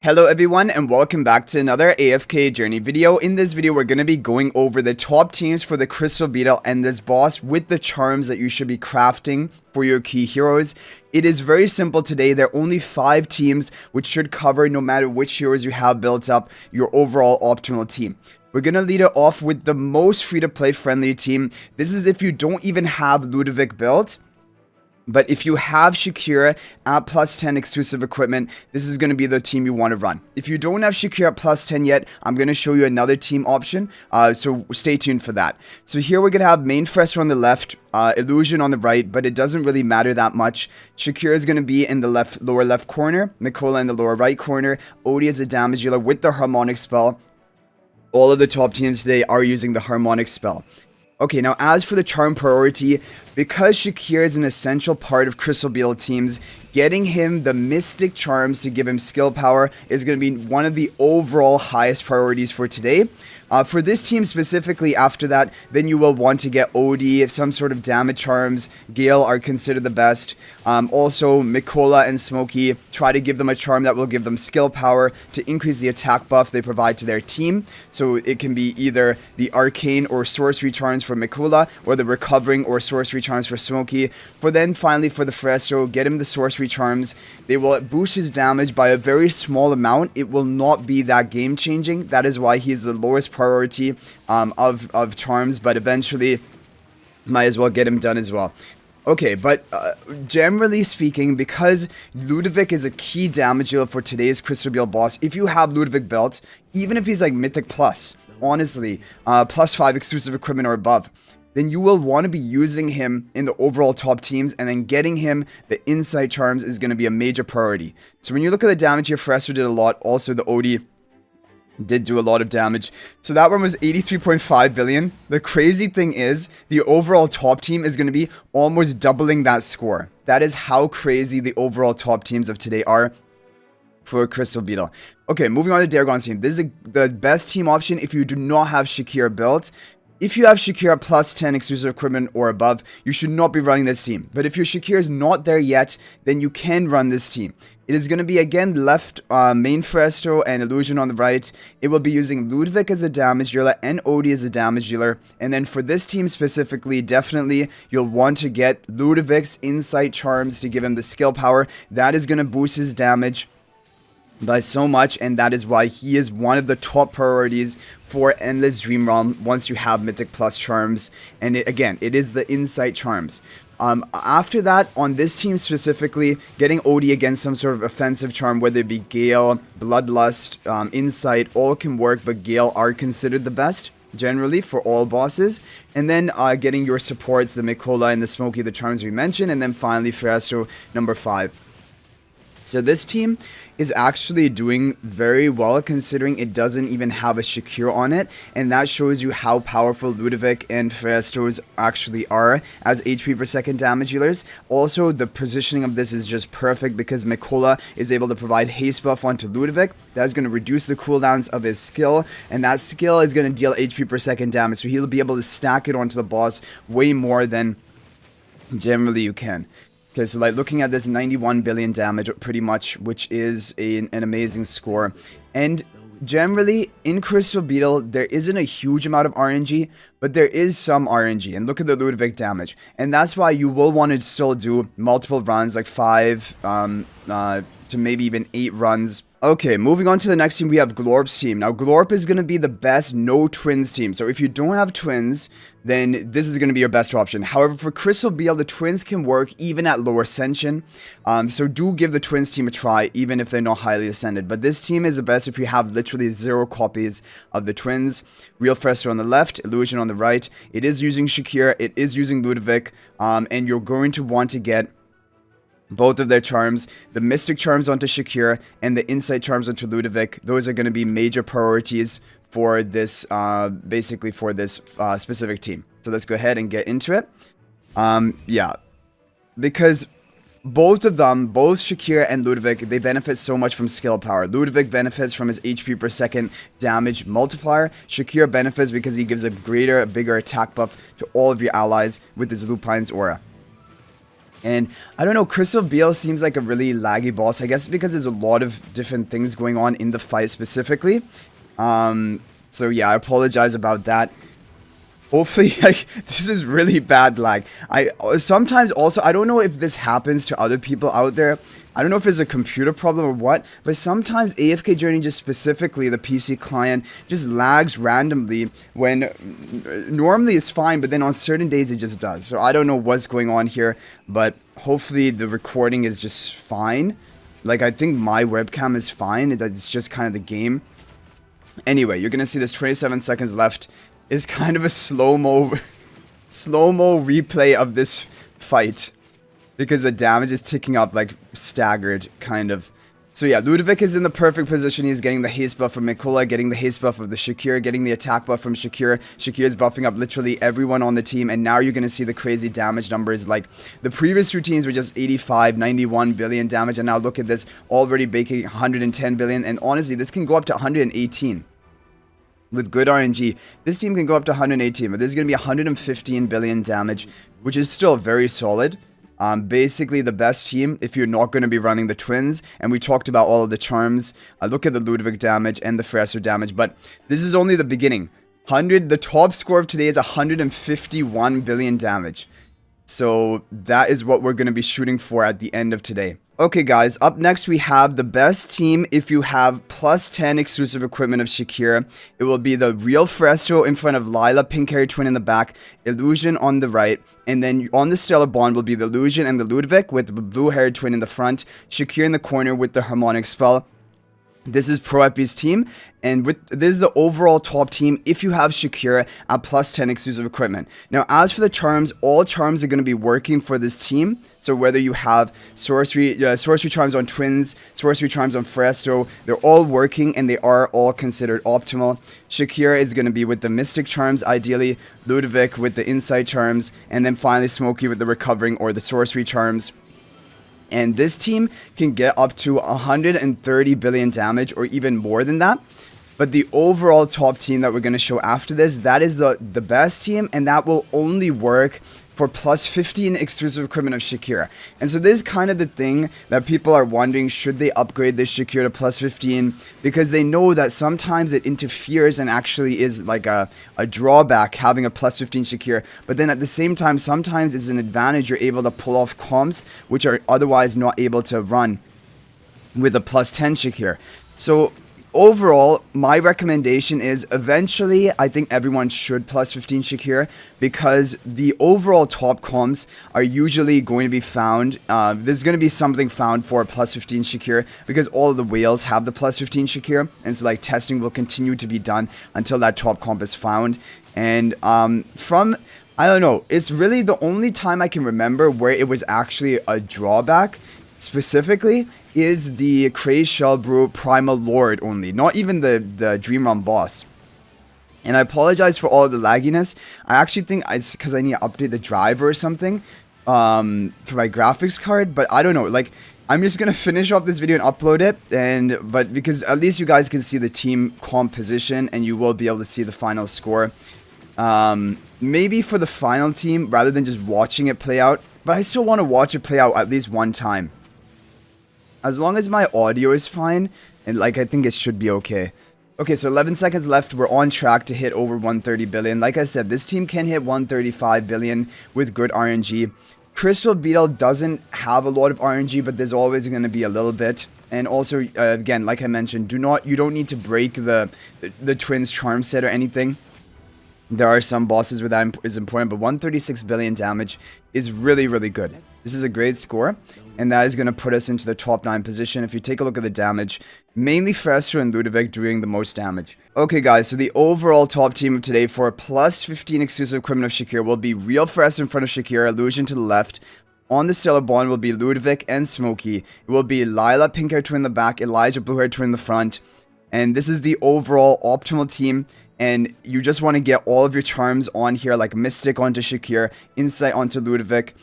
Hello everyone and welcome back to another AFK journey video. In this video we're going to be going over the top teams for the Crystal Beetle and this boss with the charms that you should be crafting for your key heroes. It is very simple today. There are only 5 teams which should cover, no matter which heroes you have built up, your overall optimal team. We're going to lead it off with the most free-to-play friendly team. This is if you don't even have Ludovic built. But if you have Shakir at plus 10 exclusive equipment, this is going to be the team you want to run. If you don't have Shakir at plus 10 yet, I'm going to show you another team option, so stay tuned for that. So here we're going to have Main Fresco on the left, Illusion on the right, but it doesn't really matter that much. Shakir is going to be in the lower left corner, Mikola in the lower right corner, Odie is a damage dealer with the Harmonic spell. All of the top teams today are using the Harmonic spell. Okay, now as for the charm priority, because Shakir is an essential part of Crystal Beetle teams, getting him the mystic charms to give him skill power is going to be one of the overall highest priorities for today. For this team specifically, after that, then you will want to get Odie, some sort of damage charms. Gale are considered the best. Also, Mikola and Smokey, try to give them a charm that will give them skill power to increase the attack buff they provide to their team. So it can be either the arcane or sorcery charms for Mikola, or the recovering or sorcery charms for Smokey. Finally for the Fresco, get him the sorcery charms. They will boost his damage by a very small amount. It will not be that game changing. That is why he's the lowest priority of charms, but eventually might as well get him done as well. Okay, but generally speaking, because Ludovic is a key damage dealer for today's Crystal Beetle boss, if you have Ludovic built, even if he's like Mythic Plus, honestly, plus 5 exclusive equipment or above, then you will want to be using him in the overall top teams, and then getting him the insight charms is going to be a major priority. So when you look at the damage here, Fresco did a lot, also the Odie did do a lot of damage. So that one was 83.5 billion. The crazy thing is, the overall top team is going to be almost doubling that score. That is how crazy the overall top teams of today are for Crystal Beetle. Okay, moving on to Dargon's team. This is the best team option if you do not have Shakir built. If you have Shakir at plus 10 exclusive equipment or above, you should not be running this team. But if your Shakir is not there yet, then you can run this team. It is going to be, again, left Main Fresco and Illusion on the right. It will be using Ludovic as a damage dealer and Odie as a damage dealer. And then for this team specifically, definitely, you'll want to get Ludovic's Insight Charms to give him the skill power. That is going to boost his damage by so much, and that is why he is one of the top priorities for Endless Dream Realm once you have Mythic Plus charms. And again, it is the Insight Charms. After that, on this team specifically, getting Odie against some sort of offensive charm, whether it be Gale, Bloodlust, Insight, all can work, but Gale are considered the best generally for all bosses. And then getting your supports, the Mikola and the Smokey, the charms we mentioned, and then finally Fresco, number 5. So this team is actually doing very well, considering it doesn't even have a Shakir on it, and that shows you how powerful Ludovic and Fresco's actually are as HP per second damage dealers. Also, the positioning of this is just perfect because Mikola is able to provide haste buff onto Ludovic. That is going to reduce the cooldowns of his skill, and that skill is going to deal HP per second damage, so he'll be able to stack it onto the boss way more than generally you can. Okay, so like looking at this 91 billion damage pretty much, which is an amazing score. And generally in Crystal Beetle, there isn't a huge amount of RNG, but there is some RNG. And look at the Ludovic damage. And that's why you will want to still do multiple runs, like 5 to maybe even 8 runs. Okay, moving on to the next team, we have Glorp's team. Now, Glorp is going to be the best no twins team. So if you don't have twins, then this is going to be your best option. However, for Crystal Beetle, the twins can work even at lower ascension. So do give the twins team a try, even if they're not highly ascended. But this team is the best if you have literally 0 copies of the twins. Real Fresco on the left, Illusion on the right. It is using Shakir, it is using Ludovic, and you're going to want to get both of their charms, the Mystic Charms onto Shakir and the Insight Charms onto Ludovic. Those are going to be major priorities for this, basically for this specific team. So let's go ahead and get into it. Yeah, because both of them, both Shakir and Ludovic, they benefit so much from skill power. Ludovic benefits from his HP per second damage multiplier. Shakir benefits because he gives a bigger attack buff to all of your allies with his Lupine's aura. And I don't know, Crystal Beetle seems like a really laggy boss. I guess because there's a lot of different things going on in the fight specifically. So yeah, I apologize about that. Hopefully, like, this is really bad lag. I sometimes also, I don't know if this happens to other people out there. I don't know if it's a computer problem or what, but sometimes AFK Journey, just specifically the PC client, just lags randomly when normally it's fine, but then on certain days it just does. So I don't know what's going on here, but hopefully the recording is just fine. Like, I think my webcam is fine. It's just kind of the game. Anyway, you're gonna see this 27 seconds left is kind of a slow-mo replay of this fight. Because the damage is ticking up like staggered, kind of. So yeah, Ludovic is in the perfect position. He's getting the haste buff from Mikola, getting the haste buff of the Shakir, getting the attack buff from Shakir. Shakir is buffing up literally everyone on the team, and now you're going to see the crazy damage numbers. Like, the previous routines were just 85, 91 billion damage, and now look at this, already baking 110 billion, and honestly, this can go up to 118. With good RNG, this team can go up to 118, but this is going to be 115 billion damage, which is still very solid. Basically the best team if you're not going to be running the twins, and we talked about all of the charms. Look at the Ludovic damage and the Fresser damage, but this is only the beginning. The top score of today is 151 billion damage. So that is what we're going to be shooting for at the end of today. Okay guys, up next we have the best team if you have plus 10 exclusive equipment of Shakir. It will be the real Fresco in front of Lila, pink haired twin in the back, Illusion on the right, and then on the Stellar Bond will be the Illusion and the Ludovic with the blue haired twin in the front, Shakir in the corner with the harmonic spell. This is Pro Epi's team, and this is the overall top team if you have Shakir at plus 10 exclusive equipment. Now, as for the charms, all charms are going to be working for this team. So whether you have sorcery charms on twins, sorcery charms on Fresco, they're all working and they are all considered optimal. Shakir is going to be with the mystic charms, ideally, Ludovic with the insight charms, and then finally Smokey with the recovering or the sorcery charms. And this team can get up to 130 billion damage or even more than that. But the overall top team that we're going to show after this, that is the best team, and that will only work for plus 15 exclusive equipment of Shakir. And so this is kind of the thing that people are wondering, should they upgrade this Shakir to plus 15? Because they know that sometimes it interferes and actually is like a drawback having a plus 15 Shakir. But then at the same time, sometimes it's an advantage. You're able to pull off comps which are otherwise not able to run with a plus 10 Shakir. So overall, my recommendation is eventually I think everyone should plus 15 Shakir, because the overall top comps are usually going to be found. There's going to be something found for plus 15 Shakir because all of the whales have the plus 15 Shakir, and so like testing will continue to be done until that top comp is found. And I don't know, it's really the only time I can remember where it was actually a drawback specifically is the Craze Shell Brew Primal Lord only, not even the Dream Run boss. And I apologize for all of the lagginess. I actually think it's because I need to update the driver or something for my graphics card, but I don't know, like, I'm just gonna finish off this video and upload it, but because at least you guys can see the team composition and you will be able to see the final score. Maybe for the final team rather than just watching it play out, but I still want to watch it play out at least one time. As long as my audio is fine, and like I think it should be okay. Okay, so 11 seconds left. We're on track to hit over 130 billion. Like I said, this team can hit 135 billion with good RNG. Crystal Beetle doesn't have a lot of RNG, but there's always going to be a little bit. And also, again, like I mentioned, you don't need to break the twins charm set or anything. There are some bosses where that is important, but 136 billion damage is really, really good. This is a great score, and that is going to put us into the top 9 position. If you take a look at the damage, mainly Fresco and Ludovic doing the most damage. Okay guys, so the overall top team of today for plus 15 exclusive equipment of Shakir will be real Fresco in front of Shakir, Illusion to the left. On the Stellar Bond will be Ludovic and Smokey. It will be Lila, pink hair twin in the back, Elijah, blue hair twin in the front. And this is the overall optimal team. And you just want to get all of your charms on here, like Mystic onto Shakir, Insight onto Ludovic,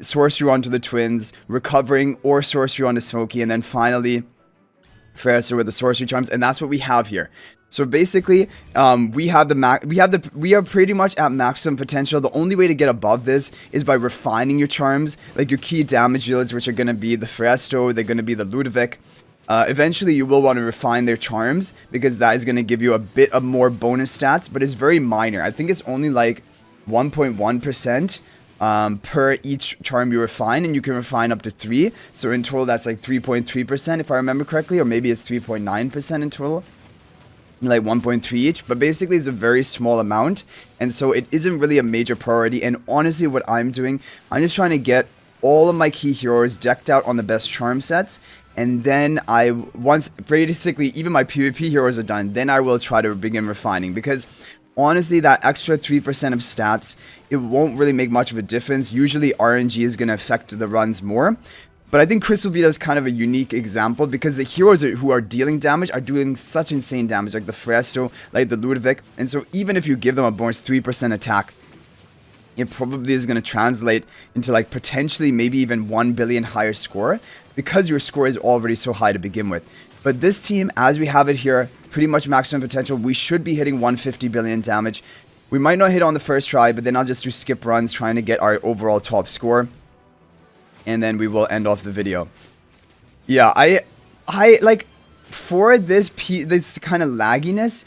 Sorcery onto the twins, Recovering or Sorcery onto Smokey, and then finally Faster with the sorcery charms, and that's what we have here. So basically, we are pretty much at maximum potential. The only way to get above this is by refining your charms, like your key damage dealers, which are going to be the Fresto, they're going to be the Ludovic. Eventually, you will want to refine their charms, because that is going to give you a bit of more bonus stats, but it's very minor. I think it's only like 1.1%. Per each charm you refine, and you can refine up to 3. So in total, that's like 3.3% if I remember correctly, or maybe it's 3.9% in total. Like 1.3 each, but basically it's a very small amount, and so it isn't really a major priority. And honestly, what I'm doing, I'm just trying to get all of my key heroes decked out on the best charm sets, and then once basically even my PvP heroes are done, then I will try to begin refining, because honestly, that extra 3% of stats, it won't really make much of a difference. Usually RNG is going to affect the runs more. But I think Crystal Beetle is kind of a unique example, because the heroes who are dealing damage are doing such insane damage, like the Fresto, like the Ludovic. And so even if you give them a bonus 3% attack, it probably is going to translate into like potentially maybe even 1 billion higher score, because your score is already so high to begin with. But this team, as we have it here, pretty much maximum potential. We should be hitting 150 billion damage. We might not hit on the first try, but then I'll just do skip runs trying to get our overall top score. And then we will end off the video. Yeah, I like, for this kind of lagginess,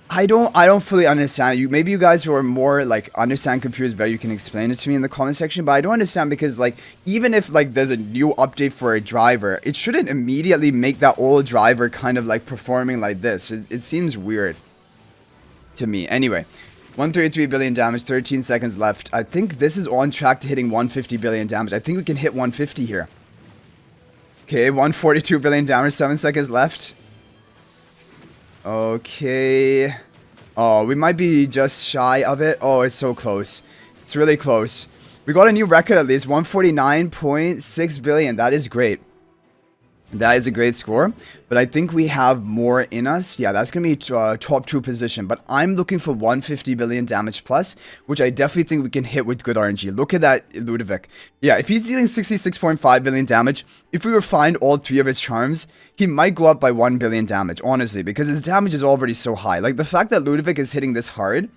I don't fully understand. Maybe you guys who are more like understand computers better, you can explain it to me in the comment section. But I don't understand, because like, even if like there's a new update for a driver, it shouldn't immediately make that old driver kind of like performing like this. It seems weird to me. Anyway, 133 billion damage, 13 seconds left. I think this is on track to hitting 150 billion damage. I think we can hit 150 here. Okay, 142 billion damage, 7 seconds left. Okay. Oh, we might be just shy of it. Oh, it's so close. It's really close. We got a new record at least, 149.6 billion. That is great. That is a great score, but I think we have more in us. Yeah, that's going to be top 2 position, but I'm looking for 150 billion damage plus, which I definitely think we can hit with good RNG. Look at that Ludovic. Yeah, if he's dealing 66.5 billion damage, if we refine all 3 of his charms, he might go up by 1 billion damage, honestly, because his damage is already so high. Like, the fact that Ludovic is hitting this hard,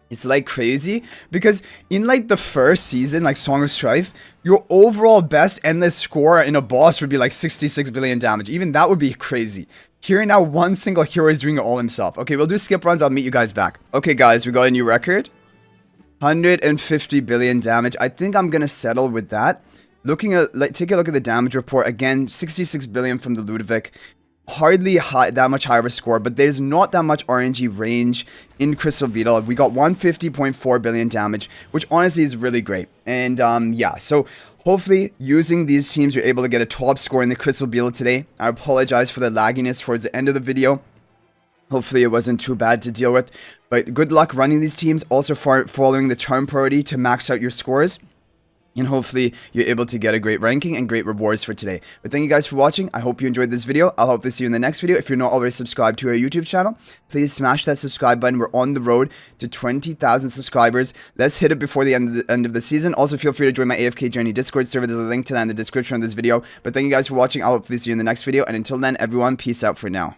it's like crazy, because in like the first season, like Song of Strife, your overall best endless score in a boss would be like 66 billion damage. Even that would be crazy. Here now, one single hero is doing it all himself. Okay, we'll do skip runs. I'll meet you guys back. Okay, guys, we got a new record. 150 billion damage. I think I'm gonna settle with that. Looking at, like, take a look at the damage report again. 66 billion from the Ludovic. Hardly that much higher of a score, but there's not that much RNG range in Crystal Beetle. We got 150.4 billion damage, which honestly is really great. And yeah, so hopefully using these teams, you're able to get a top score in the Crystal Beetle today. I apologize for the lagginess towards the end of the video. Hopefully it wasn't too bad to deal with, but good luck running these teams. Also following the charm priority to max out your scores. And hopefully you're able to get a great ranking and great rewards for today. But thank you guys for watching. I hope you enjoyed this video. I'll hopefully see you in the next video. If you're not already subscribed to our YouTube channel, please smash that subscribe button. We're on the road to 20,000 subscribers. Let's hit it before the end of the season. Also, feel free to join my AFK Journey Discord server. There's a link to that in the description of this video. But thank you guys for watching. I'll hopefully see you in the next video. And until then, everyone, peace out for now.